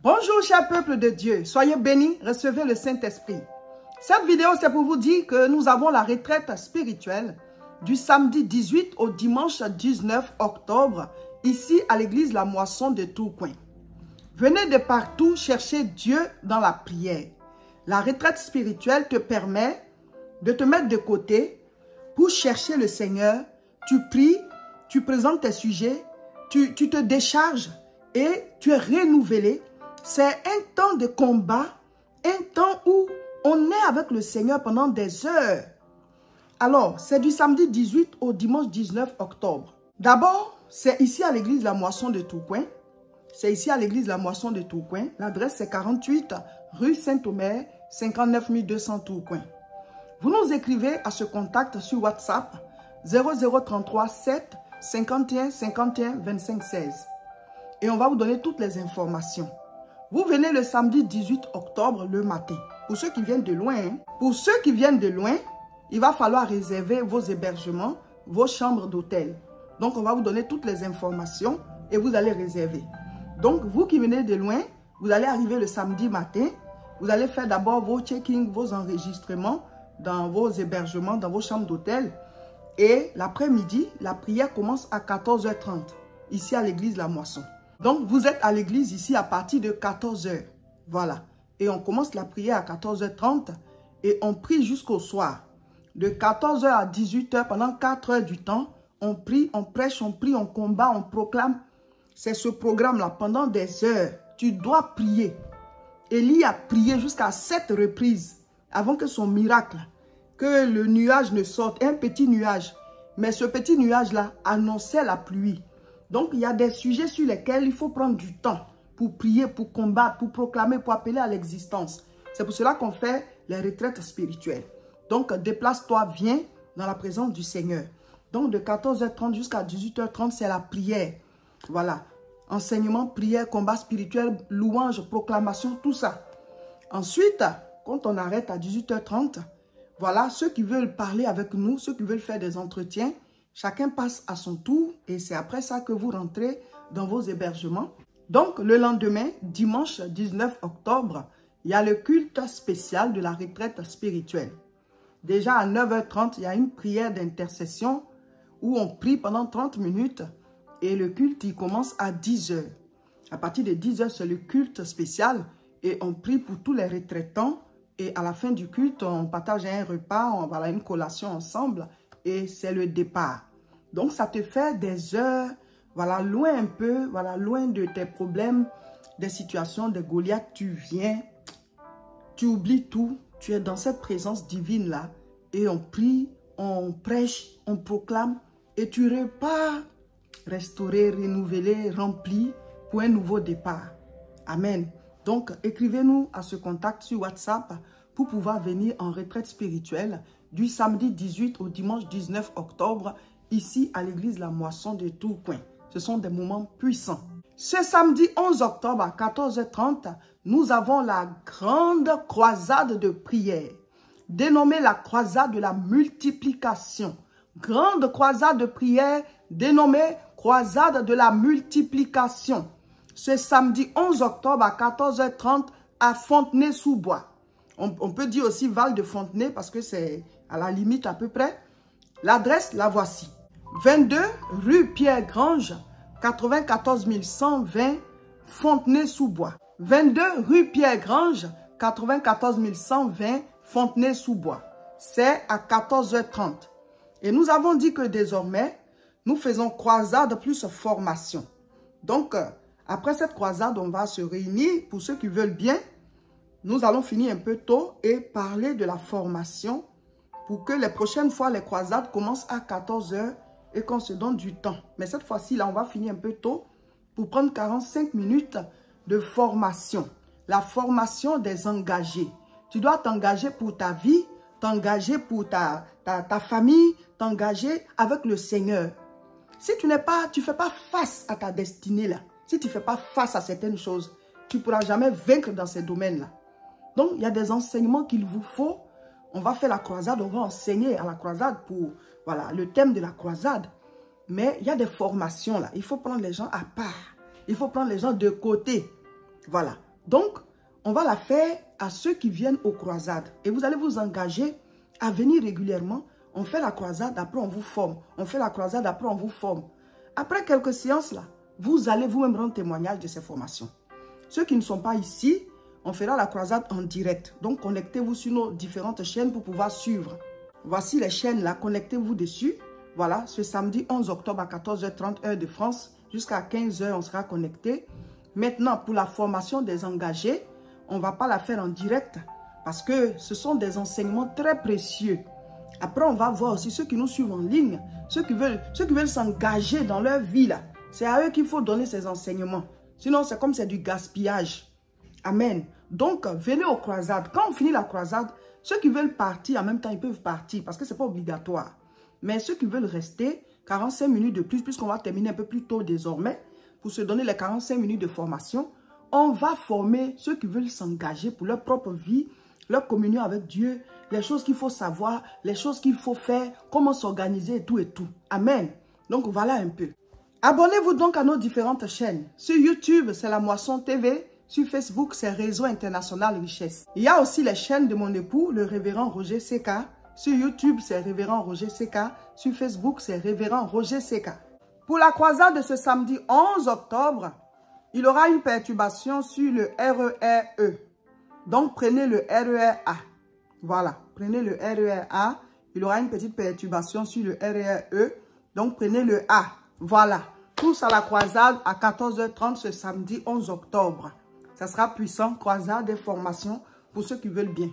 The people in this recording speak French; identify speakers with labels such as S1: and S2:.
S1: Bonjour cher peuple de Dieu, soyez bénis, recevez le Saint-Esprit. Cette vidéo c'est pour vous dire que nous avons la retraite spirituelle du samedi 18 au dimanche 19 octobre ici à l'église La Moisson de Tourcoing. Venez de partout chercher Dieu dans la prière. La retraite spirituelle te permet de te mettre de côté pour chercher le Seigneur. Tu pries, tu présentes tes sujets, tu te décharges et tu es renouvelé. C'est un temps de combat, un temps où on est avec le Seigneur pendant des heures. Alors, c'est du samedi 18 au dimanche 19 octobre. D'abord, c'est ici à l'église La Moisson de Tourcoing. C'est ici à l'église La Moisson de Tourcoing. L'adresse c'est 48 rue Saint-Omer, 59 200 Tourcoing. Vous nous écrivez à ce contact sur WhatsApp 0033 7 51 51 25 16. Et on va vous donner toutes les informations. Vous venez le samedi 18 octobre le matin. Pour ceux qui viennent de loin, il va falloir réserver vos hébergements, vos chambres d'hôtel. Donc, on va vous donner toutes les informations et vous allez réserver. Donc, vous qui venez de loin, vous allez arriver le samedi matin. Vous allez faire d'abord vos check-in, vos enregistrements dans vos hébergements, dans vos chambres d'hôtel. Et l'après-midi, la prière commence à 14h30, ici à l'église La Moisson. Donc, vous êtes à l'église ici à partir de 14h. Voilà. Et on commence la prière à 14h30 et on prie jusqu'au soir. De 14h à 18h, pendant 4 heures du temps, on prie, on prêche, on prie, on combat, on proclame. C'est ce programme-là. Pendant des heures, tu dois prier. Élie a prié jusqu'à 7 reprises avant que son miracle, que le nuage ne sorte, un petit nuage. Mais ce petit nuage-là annonçait la pluie. Donc, il y a des sujets sur lesquels il faut prendre du temps pour prier, pour combattre, pour proclamer, pour appeler à l'existence. C'est pour cela qu'on fait les retraites spirituelles. Donc, déplace-toi, viens dans la présence du Seigneur. Donc, de 14h30 jusqu'à 18h30, c'est la prière. Voilà. Enseignement, prière, combat spirituel, louange, proclamation, tout ça. Ensuite, quand on arrête à 18h30, voilà, ceux qui veulent parler avec nous, ceux qui veulent faire des entretiens, chacun passe à son tour et c'est après ça que vous rentrez dans vos hébergements. Donc, le lendemain, dimanche 19 octobre, il y a le culte spécial de la retraite spirituelle. Déjà à 9h30, il y a une prière d'intercession où on prie pendant 30 minutes et le culte il commence à 10h. À partir de 10h, c'est le culte spécial et on prie pour tous les retraitants. Et à la fin du culte, on partage un repas, on va à une collation ensemble et c'est le départ. Donc, ça te fait des heures, voilà, loin un peu, voilà, loin de tes problèmes, des situations, des Goliaths. Tu viens, tu oublies tout, tu es dans cette présence divine-là et on prie, on prêche, on proclame et tu repars restauré, renouvelé, rempli pour un nouveau départ. Amen. Donc, écrivez-nous à ce contact sur WhatsApp pour pouvoir venir en retraite spirituelle du samedi 18 au dimanche 19 octobre, ici à l'église La Moisson de Tourcoing. Ce sont des moments puissants. Ce samedi 11 octobre à 14h30, nous avons la grande croisade de prière, dénommée la croisade de la multiplication. Grande croisade de prière, dénommée croisade de la multiplication. Ce samedi 11 octobre à 14h30 à Fontenay-sous-Bois. On peut dire aussi Val de Fontenay parce que c'est à la limite à peu près. L'adresse, la voici. 22 rue Pierre-Grange, 94 120 Fontenay-sous-Bois. 22 rue Pierre-Grange, 94 120 Fontenay-sous-Bois. C'est à 14h30. Et nous avons dit que désormais, nous faisons croisade plus formation. Donc, après cette croisade, on va se réunir pour ceux qui veulent bien. Nous allons finir un peu tôt et parler de la formation pour que les prochaines fois, les croisades commencent à 14h et qu'on se donne du temps. Mais cette fois-ci, là, on va finir un peu tôt pour prendre 45 minutes de formation. La formation des engagés. Tu dois t'engager pour ta vie, t'engager pour ta famille, t'engager avec le Seigneur. Si tu fais pas face à ta destinée là, si tu ne fais pas face à certaines choses, tu ne pourras jamais vaincre dans ces domaines-là. Donc, il y a des enseignements qu'il vous faut. On va faire la croisade, on va enseigner à la croisade pour, voilà, le thème de la croisade. Mais il y a des formations là. Il faut prendre les gens à part. Il faut prendre les gens de côté. Voilà. Donc, on va la faire à ceux qui viennent aux croisades. Et vous allez vous engager à venir régulièrement. On fait la croisade, après on vous forme. On fait la croisade, après on vous forme. Après quelques séances là, vous allez vous-même rendre témoignage de ces formations. Ceux qui ne sont pas ici, on fera la croisade en direct. Donc, connectez-vous sur nos différentes chaînes pour pouvoir suivre. Voici les chaînes là, connectez-vous dessus. Voilà, ce samedi 11 octobre à 14h30 heure de France, jusqu'à 15h, on sera connecté. Maintenant, pour la formation des engagés, on ne va pas la faire en direct parce que ce sont des enseignements très précieux. Après, on va voir aussi ceux qui nous suivent en ligne, ceux qui veulent s'engager dans leur vie là. C'est à eux qu'il faut donner ces enseignements. Sinon, c'est comme c'est du gaspillage. Amen. Donc, venez aux croisades. Quand on finit la croisade, ceux qui veulent partir, en même temps, ils peuvent partir parce que ce n'est pas obligatoire. Mais ceux qui veulent rester, 45 minutes de plus, puisqu'on va terminer un peu plus tôt désormais, pour se donner les 45 minutes de formation, on va former ceux qui veulent s'engager pour leur propre vie, leur communion avec Dieu, les choses qu'il faut savoir, les choses qu'il faut faire, comment s'organiser et tout et tout. Amen. Donc, voilà un peu. Abonnez-vous donc à nos différentes chaînes. Sur YouTube, c'est La Moisson TV. Sur Facebook, c'est Réseau International Richesse. Il y a aussi les chaînes de mon époux, le révérend Roger Seka. Sur YouTube, c'est Révérend Roger Seka. Sur Facebook, c'est Révérend Roger Seka. Pour la croisade de ce samedi 11 octobre, il y aura une perturbation sur le RER-E. Donc, prenez le RER-A. Voilà, prenez le RER-A. Il y aura une petite perturbation sur le RER-E. Donc, prenez le A. Voilà, tous à la croisade à 14h30 ce samedi 11 octobre. Ça sera puissant, croisade et formation pour ceux qui veulent bien.